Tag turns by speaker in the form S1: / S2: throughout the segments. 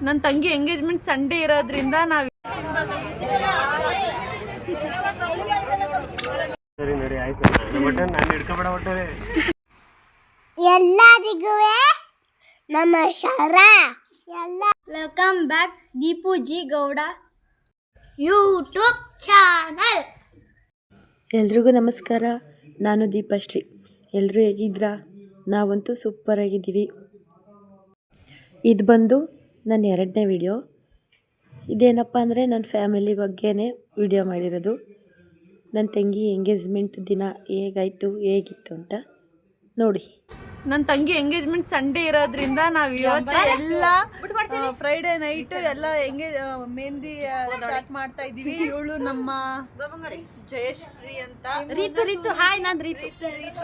S1: ನನ್ನ ತಂಗಿ engagement Sunday ಇರೋದ್ರಿಂದ ನಾವು
S2: ಸರಿ ನೋಡಿ ಆಯ್ತು ಬಟನ್ ನಾನು ಹಿಡ್ಕೊಬೇಡ ಒಟ್ಟಾರೆ
S3: ಎಲ್ಲರಿಗೂ ನಮಸ್ಕಾರ ಎಲ್ಲ welcome back Deepu G Gowda YouTube channel.
S4: ಎಲ್ರಿಗೂ ನಮಸ್ಕಾರ. ನಾನು ದೀಪಶ್ರೀ. ಎಲ್ಲರೂ ಹೇಗಿದ್ದೀರಾ? ನಾವಂತೂ ಸೂಪರ್ ಆಗಿದ್ದೀವಿ. ಇದು ಬಂದು ನನ್ನ 2ನೇ ವಿಡಿಯೋ. ಇದೇನಪ್ಪ ಅಂದರೆ ನನ್ನ ಫ್ಯಾಮಿಲಿ ಬಗ್ಗೆನೇ ವಿಡಿಯೋ ಮಾಡಿರೋದು. ನನ್ನ ತಂಗಿ ಎಂಗೇಜ್ಮೆಂಟ್ ದಿನ ಹೇಗಿತ್ತು ಅಂತ ನೋಡಿ.
S1: ನನ್ನ ತಂಗಿ ಎಂಗೇಜ್ಮೆಂಟ್ ಸಂಡೇ ಇರೋದ್ರಿಂದ ನಾವು ಇವತ್ತು ಎಲ್ಲ ಫ್ರೈಡೇ ನೈಟ್ ಎಲ್ಲ ಮೆಹಂದಿ ಸ್ಟಾರ್ಟ್ ಮಾಡ್ತಾ ಇದ್ದೀವಿ. ಇವಳು ನಮ್ಮ ಜಯಶ್ರೀ ಅಂತ, ರೀತು ಹಾಯ್, ನಾನು ರೀತು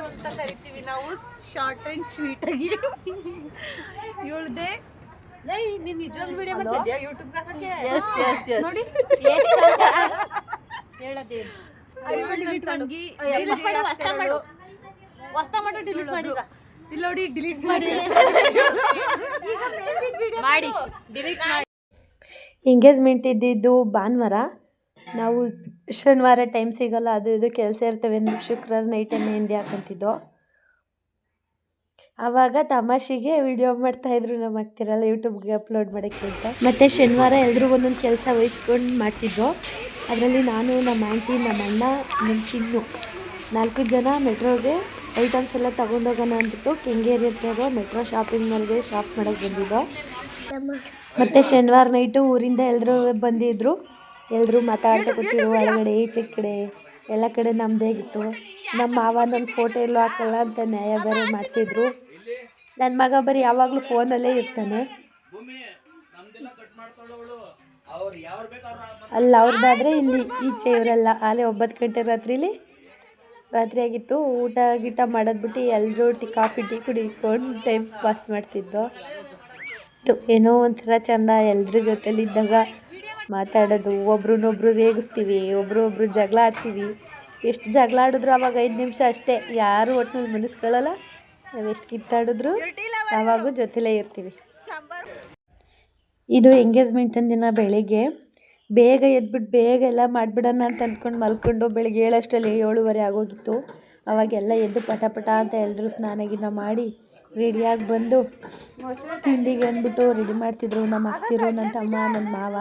S1: ಅಂತ ಕರಿತೀವಿ ನಾವು, ಶಾರ್ಟ್ ಆ್ಯಂಡ್ ಸ್ವೀಟ್ ಆಗಿ. ಇವಳದೇ ನೀನು ನಿಜವಾಗ್ಲೂ ವಿಡಿಯೋ ಮಾಡ್ತಿದ್ಯಾ ಯೂಟ್ಯೂಬ್ಗೆ? ನೋಡಿ ಹೇಳೋದೇನು ತಂಗಿ ಡಿಲೀಟ್ ಮಾಡಿ ಇಲ್ಲಿ ನೋಡಿ, ಡಿಲೀಟ್ ಮಾಡಿ ಡಿಲೀಟ್ ಮಾಡಿ.
S4: ಎಂಗೇಜ್ಮೆಂಟ್ ಇದ್ದಿದ್ದು ಭಾನುವಾರ. ನಾವು ಶನಿವಾರ ಟೈಮ್ ಸಿಗಲ್ಲ, ಅದು ಇದು ಕೆಲಸ ಇರ್ತವೆ ಅಂದು ಶುಕ್ರವಾರ ನೈಟೇ ಮೆಹಂದಿ ಹಾಕೊಂತಿದ್ದೋ. ಆವಾಗ ತಮಾಷೆಗೆ ವಿಡಿಯೋ ಮಾಡ್ತಾಯಿದ್ರು ನಮ್ಮ ಅಕ್ತಿರಲ್ಲ ಯೂಟ್ಯೂಬ್ಗೆ ಅಪ್ಲೋಡ್ ಮಾಡೋಕ್ಕೆ ಅಂತ. ಮತ್ತು ಶನಿವಾರ ಎಲ್ಲರೂ ಒಂದೊಂದು ಕೆಲಸ ವಹಿಸ್ಕೊಂಡು ಮಾಡ್ತಿದ್ದೋ. ಅದರಲ್ಲಿ ನಾನು, ನಮ್ಮ ಆಂಟಿ, ನಮ್ಮ ಅಣ್ಣ, ನಮ್ಮ ಚಿನ್ನು 4 ಜನ ಮೆಟ್ರೋಗೆ ಐಟಮ್ಸ್ ಎಲ್ಲ ತೊಗೊಂಡೋಗೋಣ ಅಂದ್ಬಿಟ್ಟು ಕೆಂಗೇರಿ ಹತ್ರ ಇರೋ ಮೆಟ್ರೋ ಶಾಪಿಂಗ್ ಮಾಲ್ಗೆ ಶಾಪ್ ಮಾಡೋಕ್ಕೆ ಬಂದಿದ್ದೋ. ಮತ್ತು ಶನಿವಾರ ನೈಟು ಊರಿಂದ ಎಲ್ಲರೂ ಬಂದಿದ್ದರು. ಎಲ್ಲರೂ ಮಾತಾಡ್ತಾ ಕೂತಿದ್ರು. ಒಳಗಡೆ ಈಚೆ ಕಡೆ ಎಲ್ಲ ಕಡೆ ನಮ್ಮದೇ ಆಗಿತ್ತು. ನಮ್ಮ ಮಾವ ನನ್ನ ಫೋಟೋ ಎಲ್ಲೂ ಹಾಕಲ್ಲ ಅಂತ ನ್ಯಾಯ ಬೇರೆ ಮಾಡ್ತಿದ್ರು. ನನ್ನ ಮಗ ಬರೀ ಯಾವಾಗಲೂ ಫೋನಲ್ಲೇ ಇರ್ತಾನೆ. ಅಲ್ಲಿ ಅವ್ರದ್ದಾದರೆ ಇಲ್ಲಿ ಈಚೆ ಇವರೆಲ್ಲ ಆಲೇ 9 ಗಂಟೆ ರಾತ್ರಿ ಆಗಿತ್ತು. ಊಟ ಗೀಟ ಮಾಡೋದ್ಬಿಟ್ಟು ಎಲ್ಲರೂ ಕಾಫಿ ಟೀ ಕುಡಿಕೊಂಡು ಟೈಮ್ ಪಾಸ್ ಮಾಡ್ತಿದ್ದೋ. ಏನೋ ಒಂಥರ ಚೆಂದ ಎಲ್ಲರ ಜೊತೆಲಿದ್ದಾಗ ಮಾತಾಡೋದು. ಒಬ್ರನ್ನೊಬ್ರು ರೇಗಿಸ್ತೀವಿ, ಒಬ್ರು ಜಗಳ ಆಡ್ತೀವಿ. ಎಷ್ಟು ಜಗಳ ಆಡಿದ್ರು ಅವಾಗ 5 ನಿಮಿಷ ಅಷ್ಟೇ, ಯಾರು ಒಟ್ಟಿನಲ್ಲಿ ಮನಸ್ಕೊಳ್ಳಲ್ಲ. ನಾವು ಎಷ್ಟು ಕಿತ್ತಾಡಿದ್ರು ಯಾವಾಗೂ ಜೊತೆಲೇ ಇರ್ತೀವಿ. ಇದು ಎಂಗೇಜ್ಮೆಂಟ್ ದಿನ ಬೆಳಿಗ್ಗೆ ಬೇಗ ಎದ್ಬಿಟ್ಟು ಬೇಗ ಎಲ್ಲ ಮಾಡಿಬಿಡೋಣ ಅಂತ ಅಂದ್ಕೊಂಡು ಮಲ್ಕೊಂಡು ಬೆಳಿಗ್ಗೆ 7 7:30 ಆಗೋಗಿತ್ತು. ಅವಾಗೆಲ್ಲ ಎದ್ದು ಪಟ ಅಂತ ಎಲ್ಲರೂ ಸ್ನಾನ ಮಾಡಿ ರೆಡಿಯಾಗಿ ಬಂದು ತಿಂಡಿಗೆ ಅಂದ್ಬಿಟ್ಟು ರೆಡಿ ಮಾಡ್ತಿದ್ರು. ನಮ್ಮ ಅತ್ತಿರು, ನನ್ನ ತಮ್ಮ, ನನ್ನ ಮಾವ.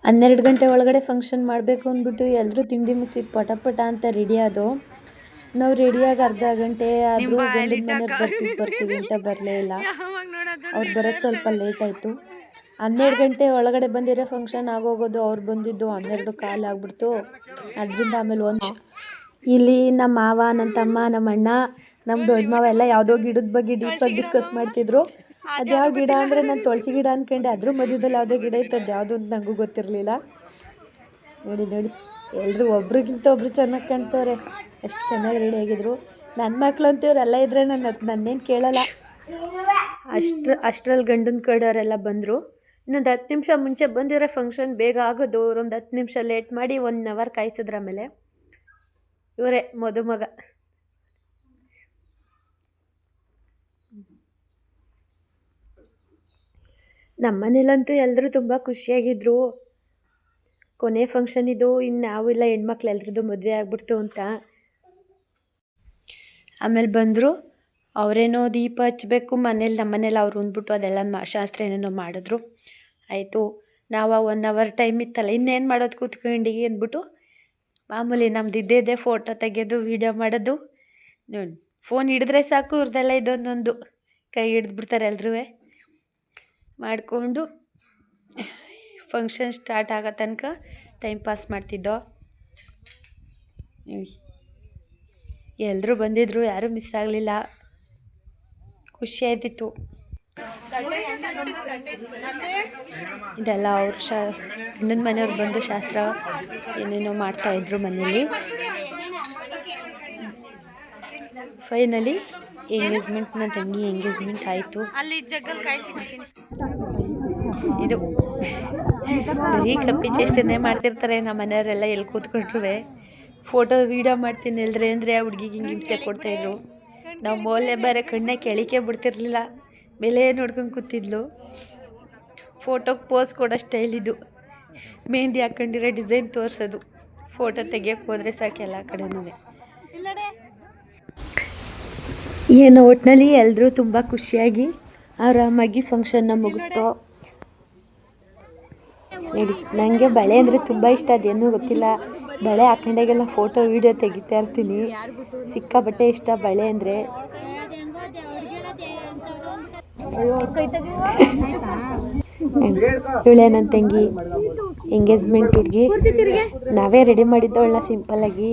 S4: 12 ಗಂಟೆ ಒಳಗಡೆ ಫಂಕ್ಷನ್ ಮಾಡಬೇಕು ಅಂದ್ಬಿಟ್ಟು ಎಲ್ಲರೂ ತಿಂಡಿ ಮುಗಿಸಿ ಪಟ ಅಂತ ರೆಡಿ ಆದವು. ನಾವು ರೆಡಿಯಾಗಿ ಅರ್ಧ ಗಂಟೆ ಆದರೂ ಗಂಡನ ಮನೆಯವ್ರು ಬರ್ತೀವಿ ಅಂತ ಬರಲೇ ಇಲ್ಲ. ಅವ್ರು ಬರೋದು ಸ್ವಲ್ಪ ಲೇಟ್ ಆಯಿತು. 12 ಗಂಟೆ ಒಳಗಡೆ ಬಂದಿರೋ ಫಂಕ್ಷನ್ ಆಗೋಗೋದು. ಅವ್ರು ಬಂದಿದ್ದು 12 ಕಾಲು ಆಗ್ಬಿಡ್ತು. ಅದರಿಂದ ಆಮೇಲೆ ಇಲ್ಲಿ ನಮ್ಮ ಮಾವ, ನನ್ನ ತಮ್ಮ, ನಮ್ಮ ಅಣ್ಣ, ನಮ್ಮ ದೊಡ್ಡ ಮಾವ ಎಲ್ಲ ಯಾವುದೋ ಗಿಡದ ಬಗ್ಗೆ ಡೀಪಾಗಿ ಡಿಸ್ಕಸ್ ಮಾಡ್ತಿದ್ರು. ಅದು ಯಾವ ಗಿಡ ಅಂದರೆ ನಾನು ತುಳಸಿ ಗಿಡ ಅಂದ್ಕೊಂಡೆ. ಅದ್ರ ಮಧ್ಯದಲ್ಲಿ ಯಾವುದೋ ಗಿಡ ಇತ್ತು, ಅದು ಯಾವುದು ಅಂತ ನನಗೂ ಗೊತ್ತಿರಲಿಲ್ಲ. ನೋಡಿ ಎಲ್ಲರೂ ಒಬ್ರಿಗಿಂತ ಒಬ್ರು ಚೆನ್ನಾಗಿ ಕಾಣ್ತವ್ರೆ. ಎಷ್ಟು ಚೆನ್ನಾಗಿ ರೆಡಿ ಆಗಿದ್ರು. ನನ್ನ ಮಕ್ಳಂತೂ ಇವರೆಲ್ಲ ಇದ್ದರೆ ನನ್ನೇನು ಕೇಳಲ್ಲ. ಅಷ್ಟರಲ್ಲಿ ಗಂಡನ ಕಡೆಯವರೆಲ್ಲ ಬಂದರು. ಇನ್ನೊಂದು 10 ನಿಮಿಷ ಮುಂಚೆ ಬಂದಿರೋ ಫಂಕ್ಷನ್ ಬೇಗ ಆಗೋದು. ಒಂದು 10 ನಿಮಿಷ ಲೇಟ್ ಮಾಡಿ 1 ಅವರ್ ಕಾಯಿಸಿದ್ರ ಆಮೇಲೆ ಇವರೇ ಮದುಮಗ. ನಮ್ಮನೇಲಂತೂ ಎಲ್ಲರೂ ತುಂಬ ಖುಷಿಯಾಗಿದ್ದರು. ಕೊನೆ ಫಂಕ್ಷನ್ ಇದು. ಇನ್ನು ನಾವೆಲ್ಲ ಹೆಣ್ಮಕ್ಳು ಎಲ್ರದ್ದು ಮದುವೆ ಆಗ್ಬಿಡ್ತು ಅಂತ. ಆಮೇಲೆ ಬಂದರು. ಅವರೇನೋ ದೀಪ ಹಚ್ಚಬೇಕು ಮನೇಲಿ, ನಮ್ಮನೇಲಿ ಅವ್ರು ಅಂದ್ಬಿಟ್ಟು ಅದೆಲ್ಲ ಶಾಸ್ತ್ರ ಏನೇನೋ ಮಾಡಿದ್ರು. ಆಯಿತು. ನಾವು 1 ಅವರ್ ಟೈಮ್ ಇತ್ತಲ್ಲ, ಇನ್ನೇನು ಮಾಡೋದು ಕೂತ್ಕೊಂಡು ಅಂದ್ಬಿಟ್ಟು ಮಾಮೂಲಿ ನಮ್ದು ಇದ್ದೇ ಫೋಟೋ ತೆಗೆಯೋದು, ವೀಡಿಯೋ ಮಾಡೋದು. ನೋಡಿ, ಫೋನ್ ಹಿಡಿದ್ರೆ ಸಾಕು ಇವ್ರದ್ದೆಲ್ಲ ಇದೊಂದೊಂದು ಕೈ ಹಿಡಿದ್ಬಿಡ್ತಾರೆ ಎಲ್ಲರೂ. ಮಾಡಿಕೊಂಡು ಫಂಕ್ಷನ್ ಸ್ಟಾರ್ಟ್ ಆಗೋ ತನಕ ಟೈಮ್ ಪಾಸ್ ಮಾಡ್ತಿದ್ದೋ. ಎಲ್ಲರೂ ಬಂದಿದ್ದರು, ಯಾರೂ ಮಿಸ್ ಆಗಲಿಲ್ಲ. ಖುಷಿ ಆಯ್ತಿತ್ತು. ಇದೆಲ್ಲ ಅವ್ರ ಗಂಡನ ಮನೆಯವ್ರು ಬಂದು ಶಾಸ್ತ್ರ ಏನೇನೋ ಮಾಡ್ತಾಯಿದ್ರು ಮನೇಲಿ. ಫೈನಲಿ ಎಂಗೇಜ್ಮೆಂಟ್, ನನ್ನ ತಂಗಿ ಎಂಗೇಜ್ಮೆಂಟ್ ಆಯಿತು. ಇದು ಬರೀ ಕಪ್ಪಿ ಚೇಷ್ಟೆನೇ ಮಾಡ್ತಿರ್ತಾರೆ ನಮ್ಮ ಮನೆಯವರೆಲ್ಲ. ಎಲ್ಲಿ ಕೂತ್ಕೊಂಡ್ರು ಫೋಟೋ ವೀಡಿಯೋ ಮಾಡ್ತೀನಿ ಎಲ್ರಿ ಅಂದರೆ ಆ ಹುಡುಗಿಗೆ ಹಿಂಗೆ ಹಿಂಸೆ ಕೊಡ್ತಾಯಿದ್ರು. ನಾವು ಮೋಲೆ ಬೇರೆ ಕಣ್ಣೇ ಕೆಳಿಕೆ ಬಿಡ್ತಿರ್ಲಿಲ್ಲ. ಮೇಲೆ ನೋಡ್ಕೊಂಡು ಕೂತಿದ್ಲು. ಫೋಟೋಗೆ ಪೋಸ್ ಕೊಡೋ ಸ್ಟೈಲ್ ಇದು. ಮೆಹಂದಿ ಹಾಕ್ಕೊಂಡಿರೋ ಡಿಸೈನ್ ತೋರಿಸೋದು. ಫೋಟೋ ತೆಗಿಯೋಕ್ಕೆ ಹೋದರೆ ಸಾಕು ಎಲ್ಲ ಕಡೆನೂ. ಏನೋ ಒಟ್ಟಿನಲ್ಲಿ ಎಲ್ಲರೂ ತುಂಬ ಖುಷಿಯಾಗಿ ಆರಾಮಾಗಿ ಫಂಕ್ಷನ್ನ ಮುಗಿಸ್ತೋ. ನೋಡಿ, ನನಗೆ ಬಳೆ ಅಂದರೆ ತುಂಬ ಇಷ್ಟ. ಅದೇನೂ ಗೊತ್ತಿಲ್ಲ, ಬಳೆ ಹಾಕೊಂಡಾಗೆಲ್ಲ ಫೋಟೋ ವೀಡಿಯೋ ತೆಗಿತಾ ಇರ್ತೀನಿ. ಸಿಕ್ಕಾಪಟ್ಟೆ ಇಷ್ಟ ಬಳೆ ಅಂದರೆ. ಇವಳೇ ನನ್ನ ತಂಗಿ, ಎಂಗೇಜ್ಮೆಂಟ್ ಹುಡುಗಿ. ನಾವೇ ರೆಡಿ ಮಾಡಿದ್ದವಳನ್ನ ಸಿಂಪಲ್ಲಾಗಿ.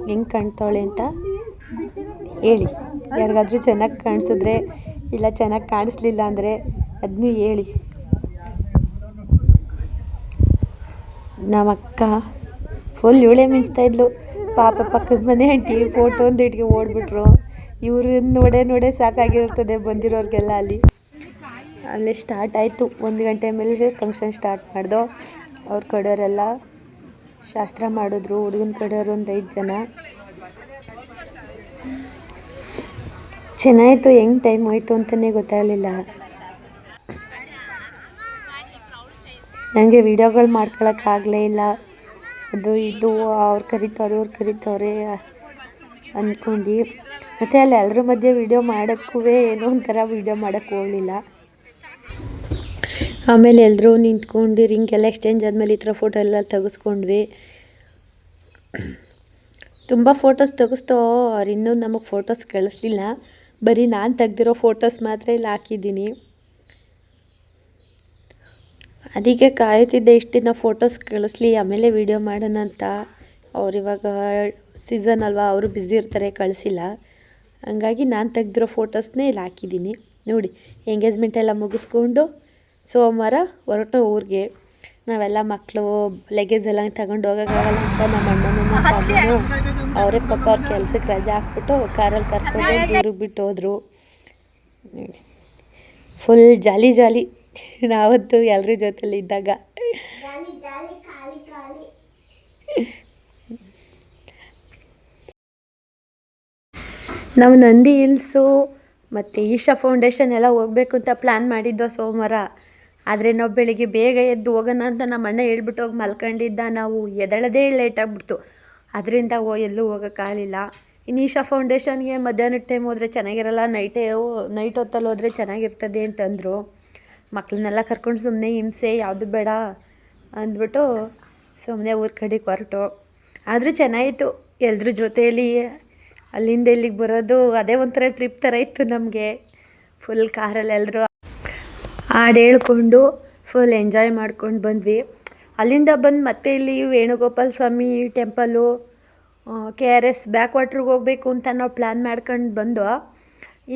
S4: ಹೆಂಗೆ ಕಾಣ್ತಾವಳೆ ಅಂತ ಹೇಳಿ. ಯಾರಿಗಾದ್ರೂ ಚೆನ್ನಾಗಿ ಕಾಣಿಸಿದ್ರೆ, ಇಲ್ಲ ಚೆನ್ನಾಗಿ ಕಾಣಿಸ್ಲಿಲ್ಲ ಅಂದರೆ ಅದನ್ನೂ ಹೇಳಿ. ನಮ್ಮ ಅಕ್ಕ ಫುಲ್ ಇವಳೇ ಮಿಂಚ್ತಾಯಿದ್ಲು. ಪಾಪ ಪಕ್ಕದ ಮನೆ ಆಂಟಿ ಫೋಟೋ ಒಂದು ಇಟ್ಗೆ ಓಡ್ಬಿಟ್ರು. ಇವ್ರನ್ನ ನೋಡೇ ಸಾಕಾಗಿರ್ತದೆ ಬಂದಿರೋರಿಗೆಲ್ಲ. ಅಲ್ಲೇ ಸ್ಟಾರ್ಟ್ ಆಯಿತು. 1 ಗಂಟೆ ಮೇಲೆ ಫಂಕ್ಷನ್ ಸ್ಟಾರ್ಟ್ ಮಾಡ್ದೋ. ಅವ್ರ ಕಡೆಯವರೆಲ್ಲ ಶಾಸ್ತ್ರ ಮಾಡಿದ್ರು. ಹುಡುಗನ ಕಡೆಯವರು ಒಂದು 5 ಜನ. ಚೆನ್ನಾಯಿತು. ಹೆಂಗೆ ಟೈಮ್ ಹೋಯ್ತು ಅಂತಲೇ ಗೊತ್ತಾಗಲಿಲ್ಲ. ನನಗೆ ವೀಡಿಯೋಗಳು ಮಾಡ್ಕೊಳಕ್ಕಾಗಲೇ ಇಲ್ಲ. ಅದು ಇದು ಅವ್ರು ಕರೀತವ್ರೆ ಇವ್ರು ಕರೀತವ್ರೆ ಅಂದ್ಕೊಂಡು. ಮತ್ತು ಅಲ್ಲಿ ಎಲ್ಲರ ಮಧ್ಯೆ ವೀಡಿಯೋ ಮಾಡೋಕ್ಕೂ ಏನೋ ಒಂಥರ ವೀಡಿಯೋ ಮಾಡೋಕ್ಕೆ ಹೋಗಲಿಲ್ಲ. ಆಮೇಲೆ ಎಲ್ಲರೂ ನಿಂತ್ಕೊಂಡು ರಿಂಗೆಲ್ಲ ಎಕ್ಸ್ಚೇಂಜ್ ಆದಮೇಲೆ ಈ ಥರ ಫೋಟೋ ಎಲ್ಲ ತೆಗೆಸ್ಕೊಂಡ್ವಿ. ತುಂಬ ಫೋಟೋಸ್ ತೆಗೆಸ್ತೋ. ಅವ್ರು ಇನ್ನೂ ನಮಗೆ ಫೋಟೋಸ್ ಕಳಿಸ್ಲಿಲ್ಲ. ಬರೀ ನಾನು ತೆಗ್ದಿರೋ ಫೋಟೋಸ್ ಮಾತ್ರ ಇಲ್ಲಿ ಹಾಕಿದ್ದೀನಿ. ಅದಕ್ಕೆ ಕಾಯ್ತಿದ್ದೆ ಇಷ್ಟು ದಿನ ಫೋಟೋಸ್ ಕಳಿಸ್ಲಿ, ಆಮೇಲೆ ವೀಡಿಯೋ ಮಾಡೋಣ ಅಂತ. ಅವ್ರು ಇವಾಗ ಸೀಸನ್ ಅಲ್ವಾ, ಅವರು ಬ್ಯುಸಿ ಇರ್ತಾರೆ, ಕಳಿಸಿಲ್ಲ. ಹಂಗಾಗಿ ನಾನು ತೆಗ್ದಿರೋ ಫೋಟೋಸ್ನೇ ಇಲ್ಲಿ ಹಾಕಿದ್ದೀನಿ. ನೋಡಿ, ಎಂಗೇಜ್ಮೆಂಟ್ ಎಲ್ಲ ಮುಗಿಸ್ಕೊಂಡು ಸೋಮವಾರ ಹೊರಟು ಊರಿಗೆ. ನಾವೆಲ್ಲ ಮಕ್ಕಳು ಲಗೇಜ್ ಎಲ್ಲ ತಗೊಂಡು ಹೋಗೋಕ್ಕಾಗಲ್ಲ ಅಂತ ನಮ್ಮ ಅಣ್ಣನೂ ನಮ್ಮ ತಮ್ಮನೂ ಅವರೇ ಪಾಪ ಅವ್ರ ಕೆಲ್ಸಕ್ಕೆ ರಜೆ ಹಾಕ್ಬಿಟ್ಟು ಕಾರಲ್ಲಿ ಕರ್ಕೊಂಡು ಊರಿಗೆ ಬಿಟ್ಟು ಹೋದರು. ಫುಲ್ ಜಾಲಿ ನಾವಂತೂ ಎಲ್ಲರ ಜೊತೆಲಿ ಇದ್ದಾಗ. ನಾವು ನಂದಿ ಹಿಲ್ಸು ಮತ್ತು ಈಶಾ ಫೌಂಡೇಶನ್ ಎಲ್ಲ ಹೋಗ್ಬೇಕು ಅಂತ ಪ್ಲ್ಯಾನ್ ಮಾಡಿದ್ದೋ ಸೋಮವಾರ. ಆದರೆ ನಾವು ಬೆಳಿಗ್ಗೆ ಬೇಗ ಎದ್ದು ಹೋಗೋಣ ಅಂತ ನಮ್ಮ ಅಣ್ಣ ಹೇಳ್ಬಿಟ್ಟು ಹೋಗಿ ಮಲ್ಕೊಂಡಿದ್ದ. ನಾವು ಎದ್ದೇಳೋದೇ ಲೇಟ್ ಆಗಿಬಿಡ್ತು. ಅದರಿಂದ ಎಲ್ಲೂ ಹೋಗೋಕ್ಕಾಗಲಿಲ್ಲ. ಇನ್ನು ಈಶಾ ಫೌಂಡೇಶನ್ಗೆ ಮಧ್ಯಾಹ್ನದ ಟೈಮ್ ಹೋದರೆ ಚೆನ್ನಾಗಿರಲ್ಲ, ನೈಟ್ ಹೊತ್ತಲ್ಲಿ ಹೋದರೆ ಚೆನ್ನಾಗಿರ್ತದೆ ಅಂತಂದರು. ಮಕ್ಕಳನ್ನೆಲ್ಲ ಕರ್ಕೊಂಡು ಸುಮ್ಮನೆ ಹಿಂಸೆ ಯಾವುದು ಬೇಡ ಅಂದ್ಬಿಟ್ಟು ಸುಮ್ಮನೆ ಊರ ಕಡೆಗೆ ಹೊರಟು. ಆದರೂ ಚೆನ್ನಾಗಿತ್ತು ಎಲ್ಲರ ಜೊತೆಯಲ್ಲಿ. ಅಲ್ಲಿಂದ ಇಲ್ಲಿಗೆ ಬರೋದು ಅದೇ ಒಂಥರ ಟ್ರಿಪ್ ಥರ ಇತ್ತು ನಮಗೆ. ಫುಲ್ ಕಾರಲ್ಲಿ ಎಲ್ಲರೂ ಹಾಡು ಹೇಳ್ಕೊಂಡು ಫುಲ್ ಎಂಜಾಯ್ ಮಾಡ್ಕೊಂಡು ಬಂದ್ವಿ. ಅಲ್ಲಿಂದ ಬಂದು ಮತ್ತೆ ಇಲ್ಲಿ ವೇಣುಗೋಪಾಲ ಸ್ವಾಮಿ ಟೆಂಪಲ್ಲು, KRS ಬ್ಯಾಕ್ ವಾಟ್ರಿಗೆ ಹೋಗಬೇಕು ಅಂತ ನಾವು ಪ್ಲ್ಯಾನ್ ಮಾಡ್ಕೊಂಡು ಬಂದು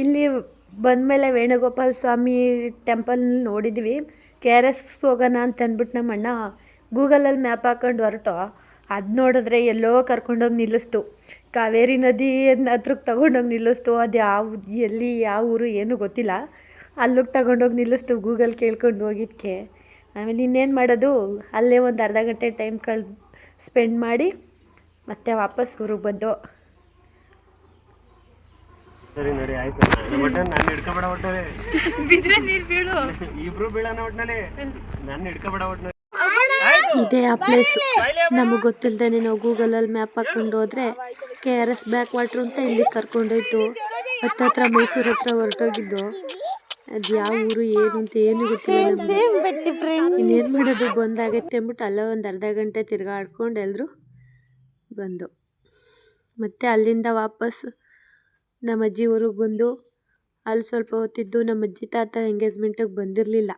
S4: ಇಲ್ಲಿ ಬಂದಮೇಲೆ ವೇಣುಗೋಪಾಲ ಸ್ವಾಮಿ ಟೆಂಪಲ್ ನೋಡಿದ್ವಿ. KRS ಹೋಗೋಣ ಅಂತ ಅಂದ್ಬಿಟ್ಟು ನಮ್ಮ ಅಣ್ಣ ಗೂಗಲಲ್ಲಿ ಮ್ಯಾಪ್ ಹಾಕ್ಕೊಂಡು ಹೊರಟು. ಅದು ನೋಡಿದ್ರೆ ಎಲ್ಲೋ ಕರ್ಕೊಂಡೋಗಿ ನಿಲ್ಲಿಸ್ತು. ಕಾವೇರಿ ನದಿ ಹತ್ರಕ್ಕೆ ತಗೊಂಡೋಗಿ ನಿಲ್ಲಿಸ್ತು. ಅದು ಯಾವ ಊರು ಏನೂ ಗೊತ್ತಿಲ್ಲ. ಅಲ್ಲಿಗೆ ತಗೊಂಡೋಗಿ ನಿಲ್ಲಿಸ್ತು ಗೂಗಲ್ ಕೇಳ್ಕೊಂಡು ಹೋಗಿದ್ದಕ್ಕೆ. ಆಮೇಲೆ ಇನ್ನೇನು ಮಾಡೋದು, ಅಲ್ಲೇ ಒಂದು ಅರ್ಧ ಗಂಟೆ ಟೈಮ್ ಸ್ಪೆಂಡ್ ಮಾಡಿ ಮತ್ತೆ ವಾಪಸ್ ಊರಿಗೆ ಬಂದು.
S2: ಸರಿ ನೋಡಿ, ಆಯ್ತು. ನಾನು ಹಿಡ್ಕೊಬೇಡ ಒಟ್ಟಲ್ಲಿ
S1: ಬಿದ್ರೆ ನೀರು ಬೀಳು.
S2: ಇಬ್ರು ಬೀಳೋಣ ಒಟ್ಟಿನಲ್ಲಿ. ನಾನು ಹಿಡ್ಕೊಬೇಡ ಒಟ್ಟಿನಲ್ಲಿ.
S4: ಇದೇ ಆ ಪ್ಲೇಸು. ನಮಗೆ ಗೊತ್ತಿಲ್ಲದೇ ನಾವು ಗೂಗಲಲ್ಲಿ ಮ್ಯಾಪ್ ಹಾಕ್ಕೊಂಡು ಹೋದರೆ KRS ಬ್ಯಾಕ್ ವಾಟ್ರ್ ಅಂತ ಇಲ್ಲಿಗೆ ಕರ್ಕೊಂಡೋಯ್ತು. ಹತ್ರ ಮೈಸೂರು ಹತ್ರ ಹೊರಟೋಗಿದ್ದು. ಅದು ಯಾವ ಊರು ಏನು ಅಂತ ಏನು ಗೊತ್ತಿಲ್ಲ ನಮಗೆ. ಇನ್ನೇನು ಮಾಡೋದು, ಬಂದಾಗತ್ತೆ ಅಂದ್ಬಿಟ್ಟು ಅಲ್ಲೇ ಒಂದು ಅರ್ಧ ಗಂಟೆ ತಿರ್ಗಾಡ್ಕೊಂಡು ಎಲ್ಲರೂ ಬಂದು ಮತ್ತು ಅಲ್ಲಿಂದ ವಾಪಸ್ ನಮ್ಮ ಅಜ್ಜಿ ಊರಿಗೆ ಬಂದು ಅಲ್ಲಿ ಸ್ವಲ್ಪ ಹೊತ್ತಿದ್ದು. ನಮ್ಮ ಅಜ್ಜಿ ತಾತ ಎಂಗೇಜ್ಮೆಂಟಿಗೆ ಬಂದಿರಲಿಲ್ಲ.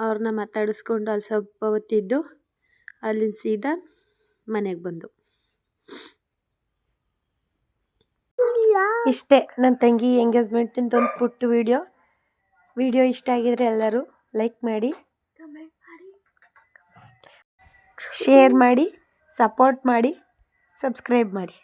S4: ಅವ್ರನ್ನ ಮಾತಾಡಿಸ್ಕೊಂಡು ಅಲ್ಲಿ ಸ್ವಲ್ಪ ಹೊತ್ತಿದ್ದು ಅಲ್ಲಿಂದ ಸೀದಾ ಮನೆಗೆ ಬಂದು. ಇಷ್ಟೇ ನನ್ನ ತಂಗಿ ಎಂಗೇಜ್ಮೆಂಟಿಂದ ಒಂದು ಪುಟ್ಟ ವಿಡಿಯೋ ಇಷ್ಟ ಆಗಿದ್ರೆ ಎಲ್ಲರೂ ಲೈಕ್ ಮಾಡಿ, ಶೇರ್ ಮಾಡಿ, ಸಪೋರ್ಟ್ ಮಾಡಿ, ಸಬ್ಸ್ಕ್ರೈಬ್ ಮಾಡಿ.